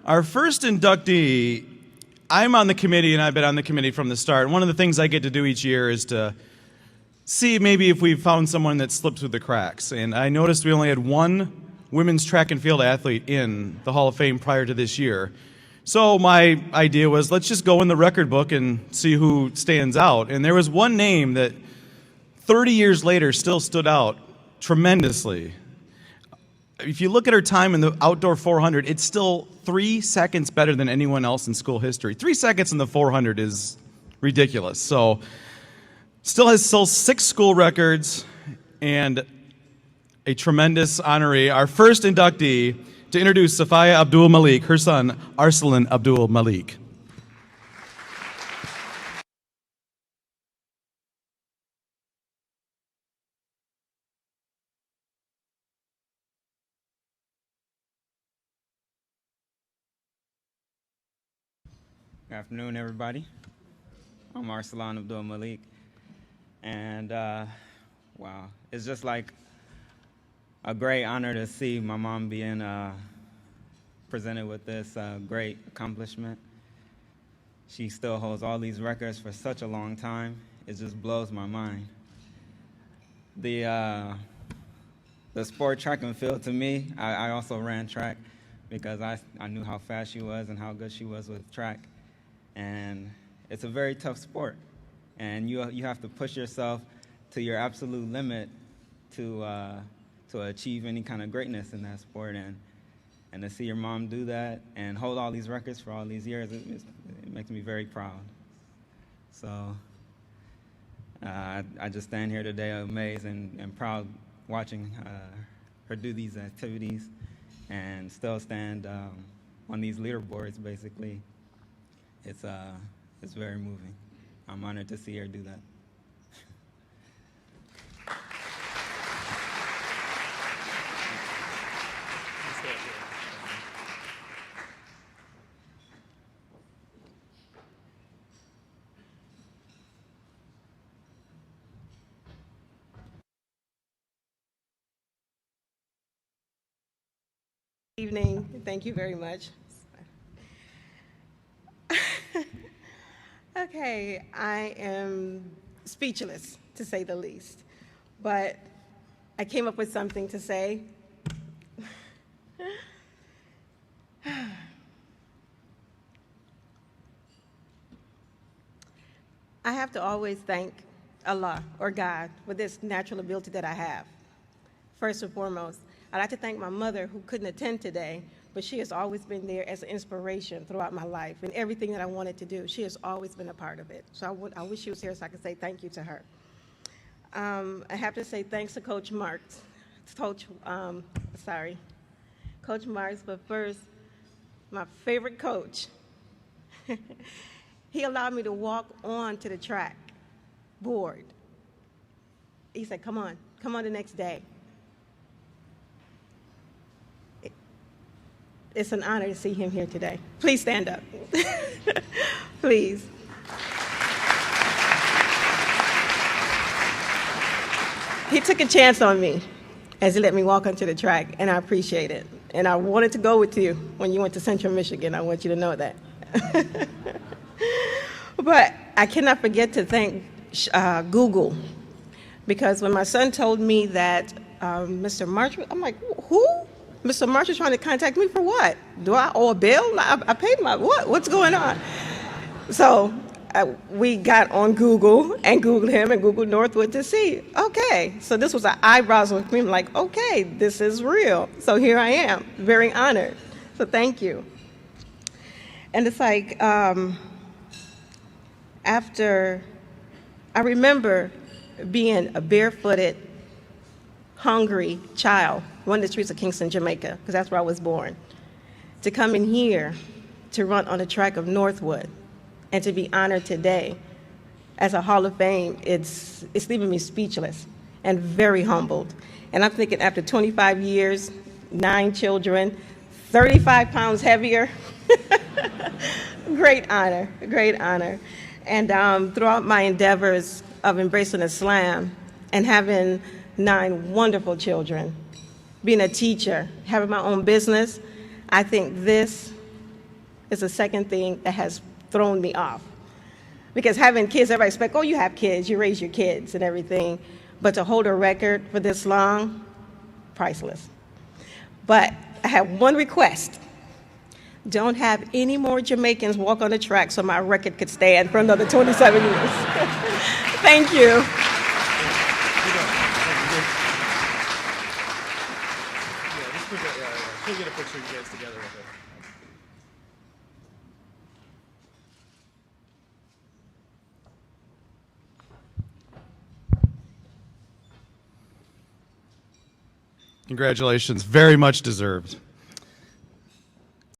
Our first inductee, I'm on the committee, and I've been on the committee from the start. One of the things I get to do each year is to see maybe if we've found someone that slipped through the cracks. And I noticed we only had one women's track and field athlete in the Hall of Fame prior to this year. So my idea was, let's just go in the record book and see who stands out. And there was one name that 30 years later still stood out tremendously. If you look at her time in the outdoor 400, it's still 3 seconds better than anyone else in school history. 3 seconds in the 400 is ridiculous. So still has 6 school records and a tremendous honoree. Our first inductee to introduce Safiyyah Abdul-Malik, her son, Arsalan Abdul-Malik. Good afternoon, everybody. I'm Arsalan Abdul-Malik, and wow, it's just like a great honor to see my mom being presented with this great accomplishment. She still holds all these records for such a long time. It just blows my mind. The sport track and field, to me, I also ran track because I knew how fast she was and how good she was with track. And it's a very tough sport, and you have to push yourself to your absolute limit to achieve any kind of greatness in that sport. And to see your mom do that and hold all these records for all these years, it makes me very proud. So I just stand here today amazed and proud watching her do these activities and still stand on these leaderboards, basically. It's very moving. I'm honored to see her do that. Good evening. Thank you very much. Okay, I am speechless, to say the least, but I came up with something to say. I have to always thank Allah or God for this natural ability that I have. First and foremost, I'd like to thank my mother, who couldn't attend today, but she has always been there as an inspiration throughout my life and everything that I wanted to do. She has always been a part of it. So I wish she was here so I could say thank you to her. I have to say thanks to Coach Marks. Coach Marks, but first, my favorite coach. He allowed me to walk on to the track board. He said, come on the next day. It's an honor to see him here today. Please stand up. Please. He took a chance on me as he let me walk onto the track, and I appreciate it. And I wanted to go with you when you went to Central Michigan. I want you to know that. But I cannot forget to thank Google, because when my son told me that Mr. Marshall, I'm like, who? Mr. Marshall trying to contact me for what? Do I owe a bill? I paid my, what's going on? So we got on Google and Googled him and Googled Northwood to see, okay. So this was an eyebrows with me. I'm like, okay, this is real. So here I am, very honored. So thank you. And it's like, after, I remember being a barefooted, hungry child, running the streets of Kingston, Jamaica, because that's where I was born, to come in here to run on the track of Northwood and to be honored today as a Hall of Fame, it's leaving me speechless and very humbled. And I'm thinking after 25 years, 9 children, 35 pounds heavier, great honor, great honor. And throughout my endeavors of embracing Islam and having 9 wonderful children, being a teacher, having my own business, I think this is the second thing that has thrown me off. Because having kids, everybody expects, oh, you have kids, you raise your kids and everything. But to hold a record for this long, priceless. But I have one request. Don't have any more Jamaicans walk on the track so my record could stand for another 27 years. Thank you. We'll get a picture of you guys together with it. Congratulations, very much deserved.